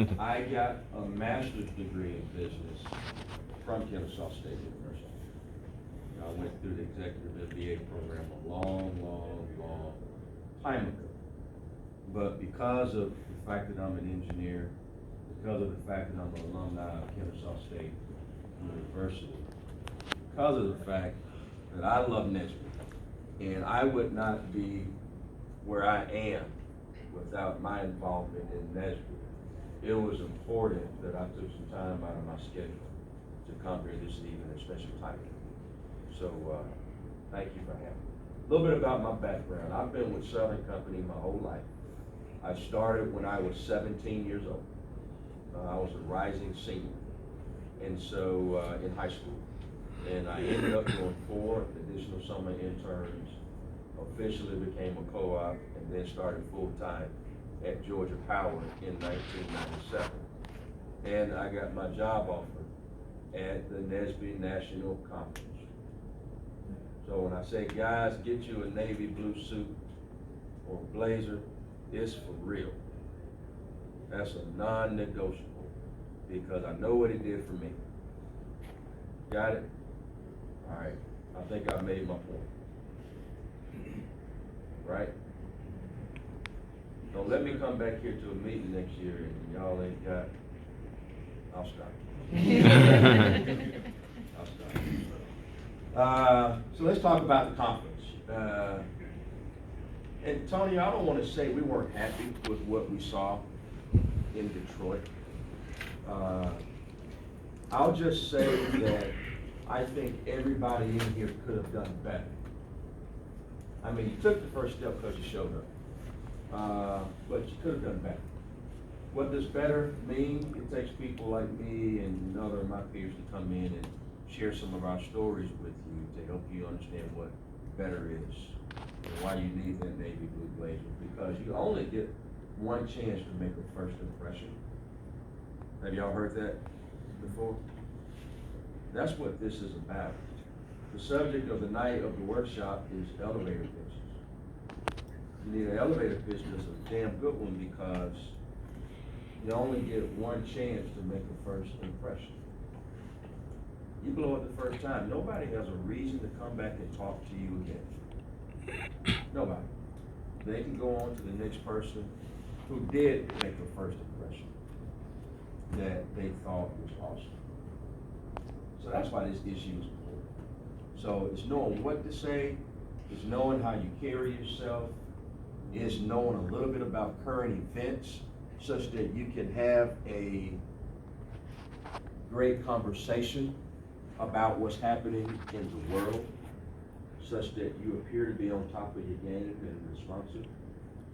I got a master's degree in business from Kennesaw State University. I went through the executive MBA program a long time ago. But because of the fact that I'm an engineer, because of the fact that I'm an alumni of Kennesaw State University, because of the fact that I love Nesbitt, and I would not be where I am without my involvement in Nesbitt, it was important that I took some time out of my schedule to come here this evening, especially time. So, thank you for having me. A little bit about my background. I've been with Southern Company my whole life. I started when I was 17 years old. I was a rising senior, and so in high school. And I ended up doing 4 additional summer interns, officially became a co-op, and then started full-time at Georgia Power in 1997. And I got my job offer at the Nesbitt National Conference. So when I say, guys, get you a navy blue suit or blazer, it's for real. That's a non-negotiable, because I know what it did for me. Got it? All right, I think I made my point. Right? Don't let me come back here to a meeting next year and y'all ain't got, I'll stop. I'll stop. So let's talk about the conference. And Tony, I don't want to say we weren't happy with what we saw in Detroit. I'll just say that I think everybody in here could have done better. I mean, you took the first step because you showed up, but you could have done better. What does better mean? It takes people like me and other of my peers to come in and share some of our stories with you to help you understand what better is and why you need that navy blue blazer, because you only get one chance to make a first impression. Have y'all heard that before? That's what this is about. The subject of the night of the workshop is elevator pitches. You need an elevator pitch that's a damn good one, because you only get one chance to make a first impression. You blow it the first time, nobody has a reason to come back and talk to you again. Nobody. They can go on to the next person who did make a first impression that they thought was awesome. So that's why this issue is important. So it's knowing what to say, it's knowing how you carry yourself, it's knowing a little bit about current events such that you can have a great conversation about what's happening in the world, such that you appear to be on top of your game and responsive.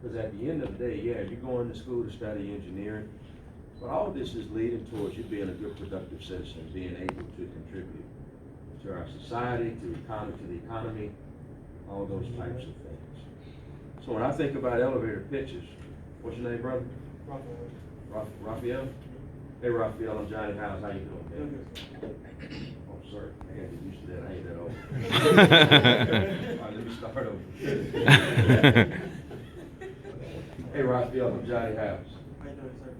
Because at the end of the day, yeah, you're going to school to study engineering, but all of this is leading towards you being a good, productive citizen, being able to contribute to our society, to the economy, all those types of things. So when I think about elevator pitches, what's your name, brother? Raphael? Hey, Raphael, I'm Johnny Howze. How you doing, man? Oh, sorry. I gotta get used to that. I ain't that old. All right, let me start over. Hey, Raphael, I'm Johnny Howze. How you doing, sir?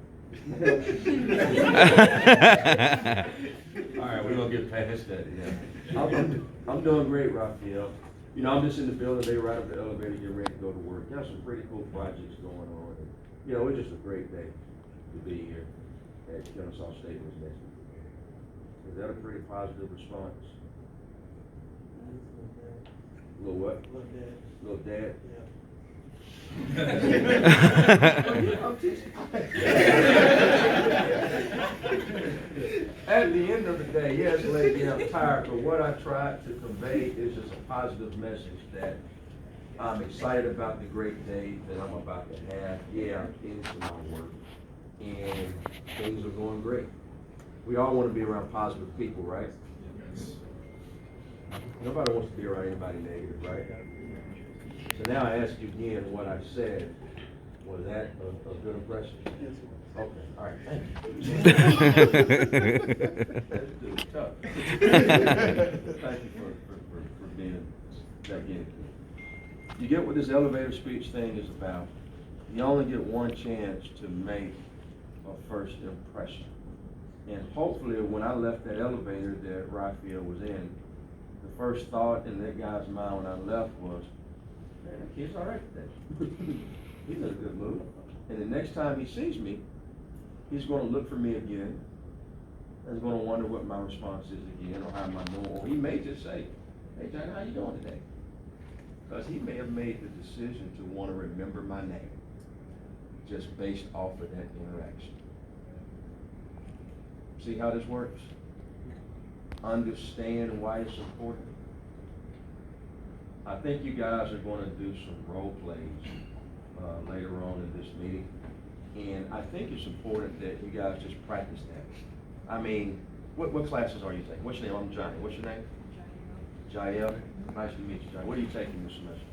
All right, we're gonna get past that. Yeah. I'm doing great, Raphael. You know, I'm just in the building. They ride up the elevator, get ready to go to work. Got some pretty cool projects going on. And, you know, it's just a great day to be here at Kennesaw State University. Is that a pretty positive response? Little what? Little dad. Little dad? At the end of the day, yes, lady, I'm tired, but what I tried to convey is just a positive message that I'm excited about the great day that I'm about to have. Yeah, I'm into my work, and things are going great. We all want to be around positive people, right? Yes. Nobody wants to be around anybody negative, right? So now I ask you again what I said. Was that a good impression? Yes. Okay, all right, thank you. That's too tough. Thank you for being that guinea pig. You get what this elevator speech thing is about. You only get one chance to make a first impression. And hopefully, when I left that elevator that Raphael was in, the first thought in that guy's mind when I left was, man, that kid's all right today. He's in a good mood. And the next time he sees me, he's gonna look for me again, and he's gonna wonder what my response is again, or how am I doing, or he may just say, hey, John, how you doing today? Because he may have made the decision to want to remember my name, just based off of that interaction. See how this works? Understand why it's important. I think you guys are going to do some role plays later on in this meeting, and I think it's important that you guys just practice that. I mean, what classes are you taking? What's your name? I'm Johnny. What's your name? Jael. Nice to meet you, Jael. What are you taking this semester?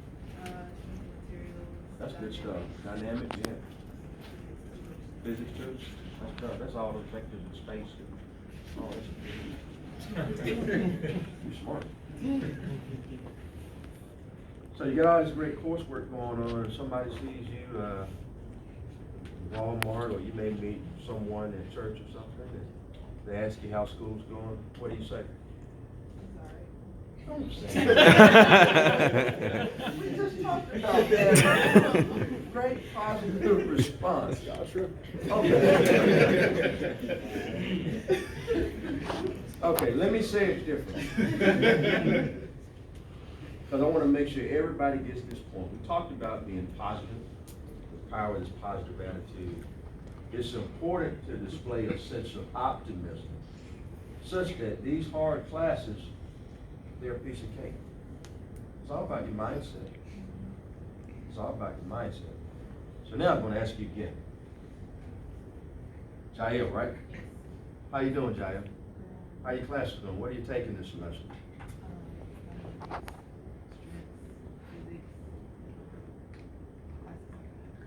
That's good stuff. Dynamics, yeah. Physics too? That's tough. That's all those vectors in space. Oh, that's good. You're smart. So you got all this great coursework going on, and somebody sees you Walmart, or you may meet someone at church or something, and they ask you how school's going. What do you say? Don't say that. We just talked about that. Great positive response. Okay. Okay, let me say it different. Because I want to make sure everybody gets this point. We talked about being positive, the power of this positive attitude. It's important to display a sense of optimism, such that these hard classes, they're a piece of cake. It's all about your mindset. It's all about your mindset. So now I'm going to ask you again. Jael, right? How you doing, Jael? How your classes doing? What are you taking this semester?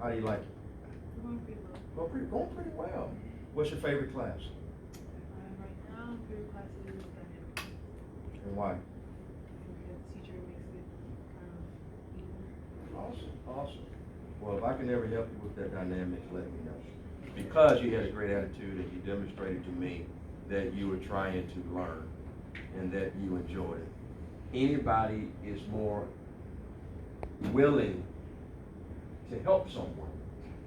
How do you like it? Going pretty well. What's your favorite class? Right now, favorite class is dynamics. And why? The teacher makes it kind of easy. Awesome. Well, if I can ever help you with that dynamics, let me know. Because you had a great attitude and you demonstrated to me that you were trying to learn and that you enjoyed it. Anybody is more willing to help someone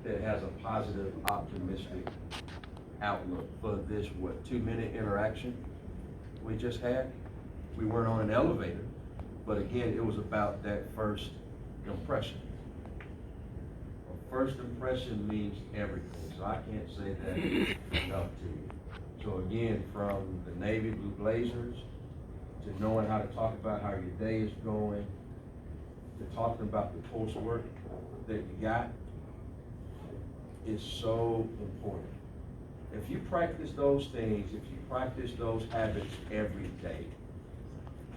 that has a positive, optimistic outlook for this, 2-minute interaction we just had. We weren't on an elevator, but again, it was about that first impression. A first impression means everything, so I can't say that enough to you. So again, from the navy blue blazers, to knowing how to talk about how your day is going, to talking about the coursework that you got, is so important. If you practice those things, if you practice those habits every day,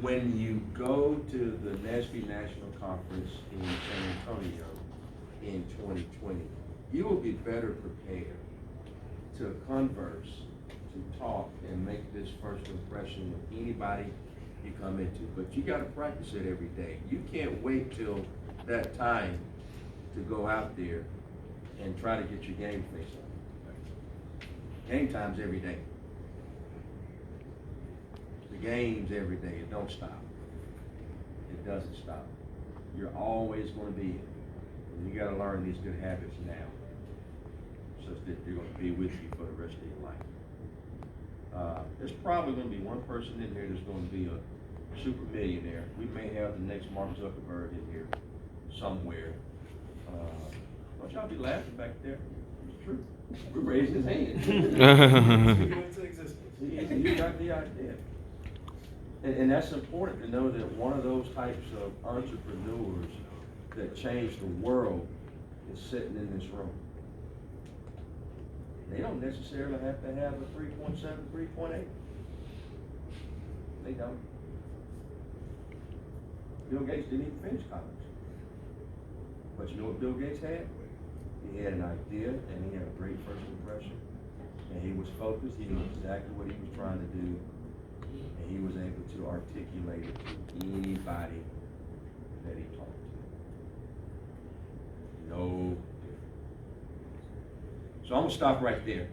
when you go to the NSBE National Conference in San Antonio in 2020, you will be better prepared to converse, to talk, and make this first impression with anybody you come into. But you gotta practice it every day. You can't wait till that time to go out there and try to get your game face on. Game time's every day. The game's every day. It don't stop. It doesn't stop. You're always going to be in. And you got to learn these good habits now, so that they're going to be with you for the rest of your life. There's probably going to be one person in here that's going to be a super millionaire. We may have the next Mark Zuckerberg in here somewhere. Don't y'all be laughing back there. It's true. We're raising his hand. You got the idea. And that's important to know that one of those types of entrepreneurs that change the world is sitting in this room. They don't necessarily have to have a 3.7, 3.8. They don't. Bill Gates didn't even finish college. But you know what Bill Gates had? He had an idea, and he had a great first impression, and he was focused. He knew exactly what he was trying to do, and he was able to articulate it to anybody that he talked to. So I'm gonna stop right there.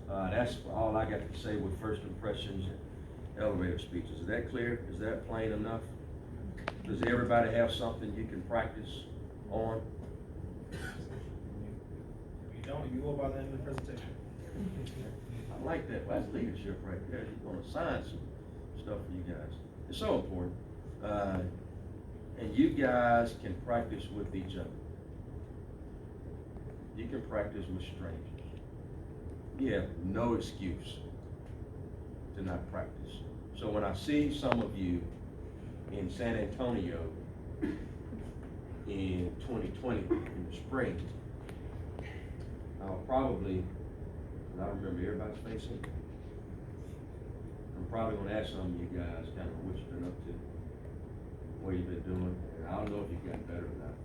That's all I got to say with first impressions and elevator speeches. Is that clear? Is that plain enough? Does everybody have something you can practice on? If you don't, you will by the end of the presentation. I like that. Well, that's leadership right there. You're gonna assign some stuff for you guys. It's so important. And you guys can practice with each other. You can practice with strangers. You have no excuse to not practice. So when I see some of you in San Antonio in 2020, in the spring, I'll probably, I remember everybody's facing, I'm probably gonna ask some of you guys kind of what you've been up to, what you've been doing, and I don't know if you've gotten better or not.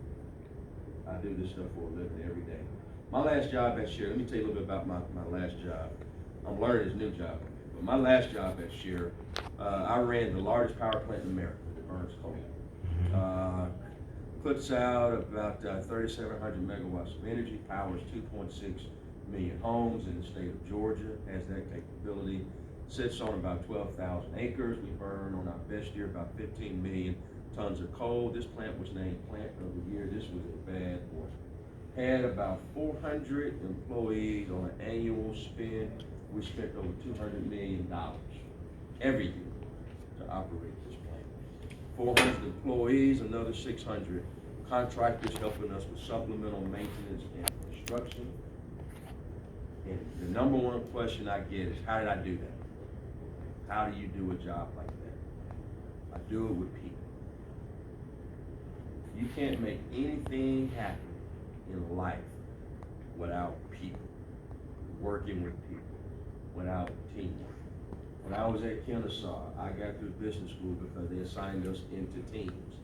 I do this stuff for a living every day. My last job at Share, let me tell you a little bit about my last job. I'm learning this new job, but my last job at Share, I ran the largest power plant in America, that burns coal. Puts out about 3,700 megawatts of energy, powers 2.6 million homes in the state of Georgia, has that capability. Sits on about 12,000 acres. We burn on our best year about 15 million tons of coal. This plant was named Plant of the Year. This was a bad boy. Had about 400 employees on an annual spend. We spent over $200 million every year to operate this plant. 400 employees, another 600 contractors helping us with supplemental maintenance and construction. And the number one question I get is, how did I do that? How do you do a job like that? I do it with people. You can't make anything happen in life without people, working with people, without teamwork. When I was at Kennesaw, I got through business school because they assigned us into teams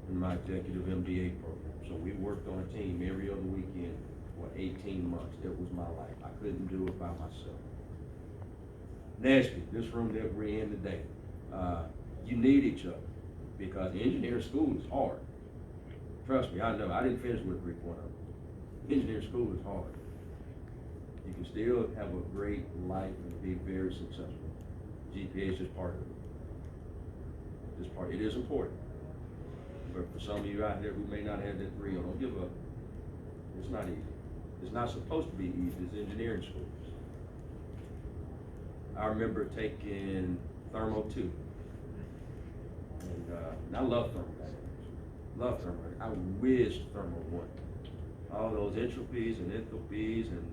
in my executive MBA program. So we worked on a team every other weekend for 18 months. It was my life. I couldn't do it by myself. Nashville, this room that we're in today, you need each other because engineering school is hard. Trust me, I know. I didn't finish with 3.0. Engineering school is hard. You can still have a great life and be very successful. GPA is just part of it. It is important. But for some of you out there who may not have that 3.0, don't give up. It's not easy. It's not supposed to be easy. It's engineering schools. I remember taking Thermo 2. And I love Thermo. Love Thermo. I whizzed Thermo 1. All those entropies and enthalpies and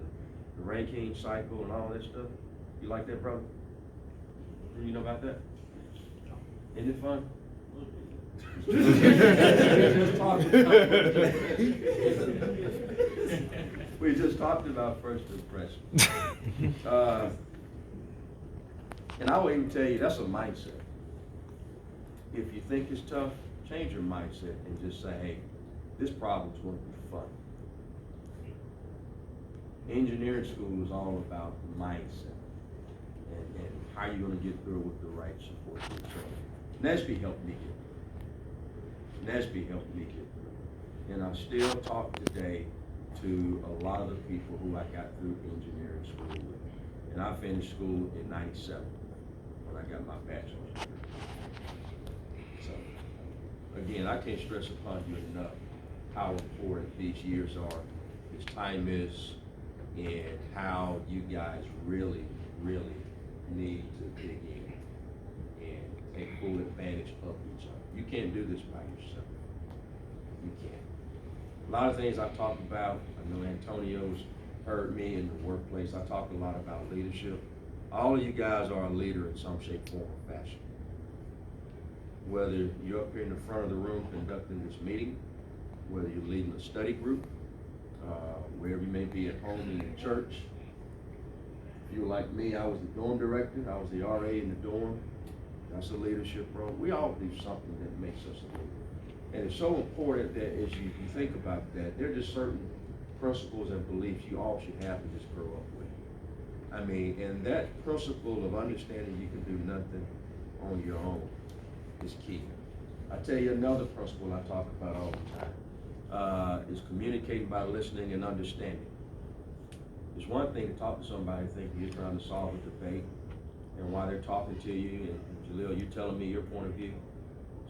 the Rankine cycle and all that stuff. You like that, brother? You know about that? Isn't it fun? We just talked about first impressions. And I will even tell you, that's a mindset. If you think it's tough, change your mindset and just say, hey, this problem's going to be fun. Engineering school is all about mindset and how you're going to get through with the right support. So NSBE helped me get through. NSBE helped me get through. And I still talk today to a lot of the people who I got through engineering school with. And I finished school in '97 when I got my bachelor's degree. So, again, I can't stress upon you enough how important these years are, this time is, and how you guys really, really need to dig in and take full advantage of each other. You can't do this by yourself. You can't. A lot of things I talk about, I know Antonio's heard me in the workplace, I talk a lot about leadership. All of you guys are a leader in some shape, form, or fashion. Whether you're up here in the front of the room conducting this meeting, whether you're leading a study group, wherever you may be at home in your church. If you were like me, I was the dorm director, I was the RA in the dorm. That's a leadership role. We all do something that makes us a leader. And it's so important that as you think about that, there are just certain principles and beliefs you all should have to just grow up with. I mean, and that principle of understanding you can do nothing on your own is key. I tell you another principle I talk about all the time is communicating by listening and understanding. It's one thing to talk to somebody thinking you're trying to solve a debate, and while they're talking to you, and Jaleel, you're telling me your point of view.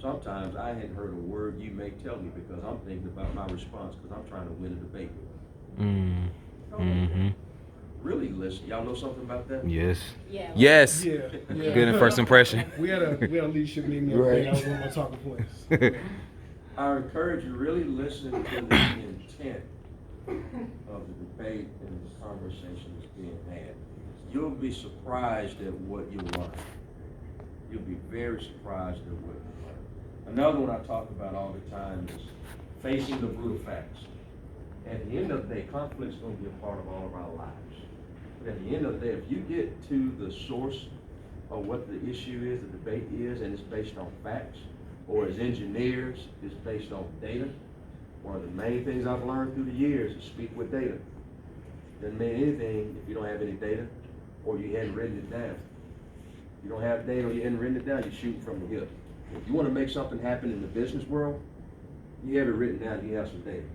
Sometimes I hadn't heard a word you may tell me because I'm thinking about my response because I'm trying to win a debate. Mm-hmm. Really listen. Y'all know something about that? Yes. Yeah. Yes. Yeah. Good in first impression. We had a leadership meeting the other day. That was one of my talking points. I encourage you really listen to the intent of the debate and the conversation that's being had. You'll be surprised at what you learn. You'll be very surprised at what you learn. Another one I talk about all the time is facing the brutal facts. At the end of the day, conflict's going to be a part of all of our lives. But at the end of the day, if you get to the source of what the issue is, the debate is, and it's based on facts, or as engineers, it's based on data. One of the main things I've learned through the years is speak with data. Doesn't mean anything if you don't have any data or you hadn't written it down. If you don't have data or you hadn't written it down, you're shooting from the hip. If you want to make something happen in the business world, you have it written down, you have some data.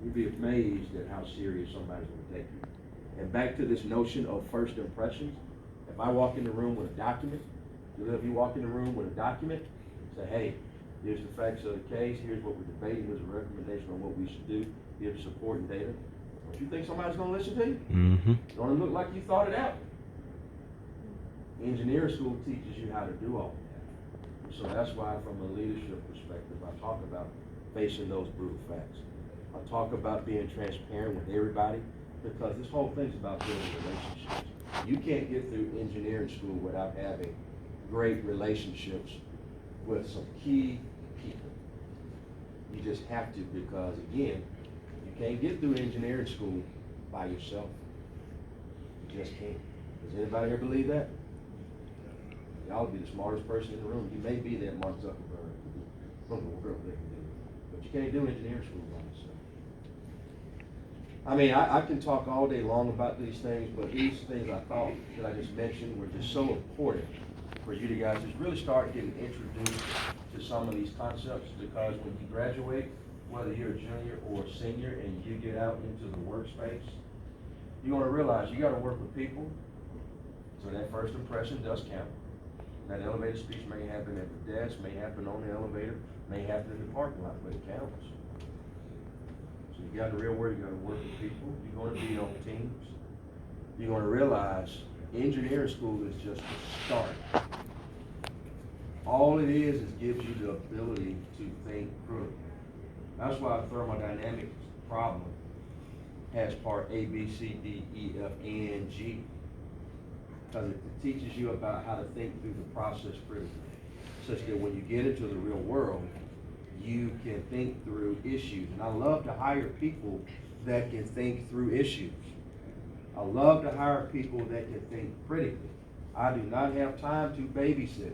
You'd be amazed at how serious somebody's going to take you. And back to this notion of first impressions, if I walk in the room with a document, if you walk in the room with a document, say, hey, here's the facts of the case, here's what we're debating, here's a recommendation on what we should do, here's supporting data. Don't you think somebody's going to listen to you? Mm-hmm. Don't it look like you thought it out? Engineering school teaches you how to do all that. So that's why from a leadership perspective, I talk about facing those brutal facts. I talk about being transparent with everybody because this whole thing's about building relationships. You can't get through engineering school without having great relationships with some key people. You just have to because, again, you can't get through engineering school by yourself. You just can't. Does anybody here believe that? Y'all be the smartest person in the room. You may be that Mark Zuckerberg from the world that can do it. But you can't do engineering school by yourself. I mean, I can talk all day long about these things, but these things I thought that I just mentioned were just so important for you to guys just really start getting introduced to some of these concepts because when you graduate, whether you're a junior or a senior and you get out into the workspace, you're going to realize you got to work with people. So that first impression does count. That elevator speech may happen at the desk, may happen on the elevator, may happen in the parking lot, but it counts. So you got in the real world, you got to work with people. You're going to be on teams. You're going to realize engineering school is just the start. All it is gives you the ability to think critically. That's why a thermodynamics problem has part A, B, C, D, E, F, and G. Because it teaches you about how to think through the process critically, such that when you get into the real world, you can think through issues. And I love to hire people that can think through issues. I love to hire people that can think critically. I do not have time to babysit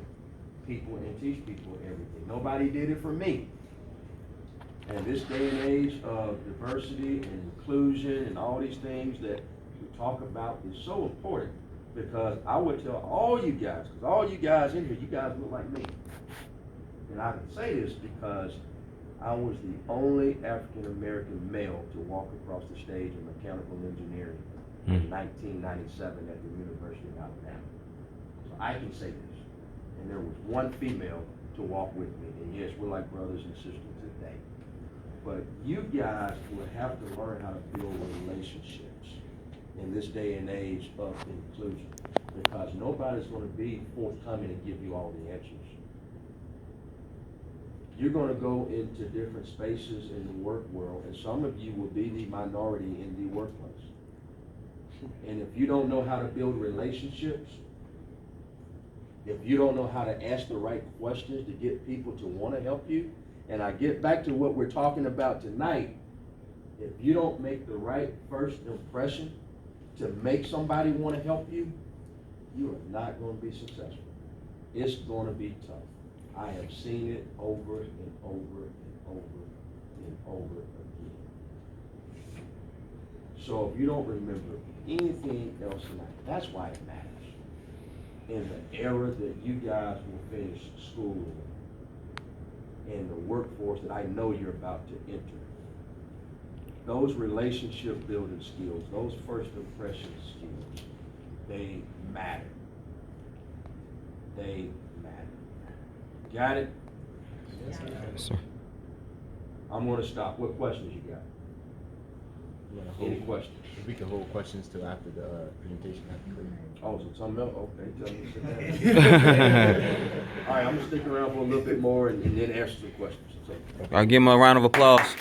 people and teach people everything. Nobody did it for me. And this day and age of diversity and inclusion and all these things that we talk about is so important because I would tell all you guys, because all you guys in here, you guys look like me. And I can say this because I was the only African-American male to walk across the stage in mechanical engineering in 1997 at the University of Alabama. So I can say this. And there was one female to walk with me. And yes, we're like brothers and sisters today. But you guys will have to learn how to build relationships in this day and age of inclusion. Because nobody's going to be forthcoming and give you all the answers. You're going to go into different spaces in the work world, and some of you will be the minority in the workplace. And if you don't know how to build relationships, if you don't know how to ask the right questions to get people to want to help you, and I get back to what we're talking about tonight, if you don't make the right first impression to make somebody want to help you, you are not going to be successful. It's going to be tough. I have seen it over and over and over and over again. So if you don't remember anything else tonight, that's why it matters. In the era that you guys will finish school in, and the workforce that I know you're about to enter. those relationship building skills, those first impression skills, they matter. They matter. Got it? Yes, sir. I'm gonna stop. What questions you got? Any questions? If we can hold questions till after the presentation, that'd be great. Oh, so something else? Okay, tell me to sit down. All right, I'm gonna stick around for a little bit more and then answer some questions. So- I'll give him a round of applause.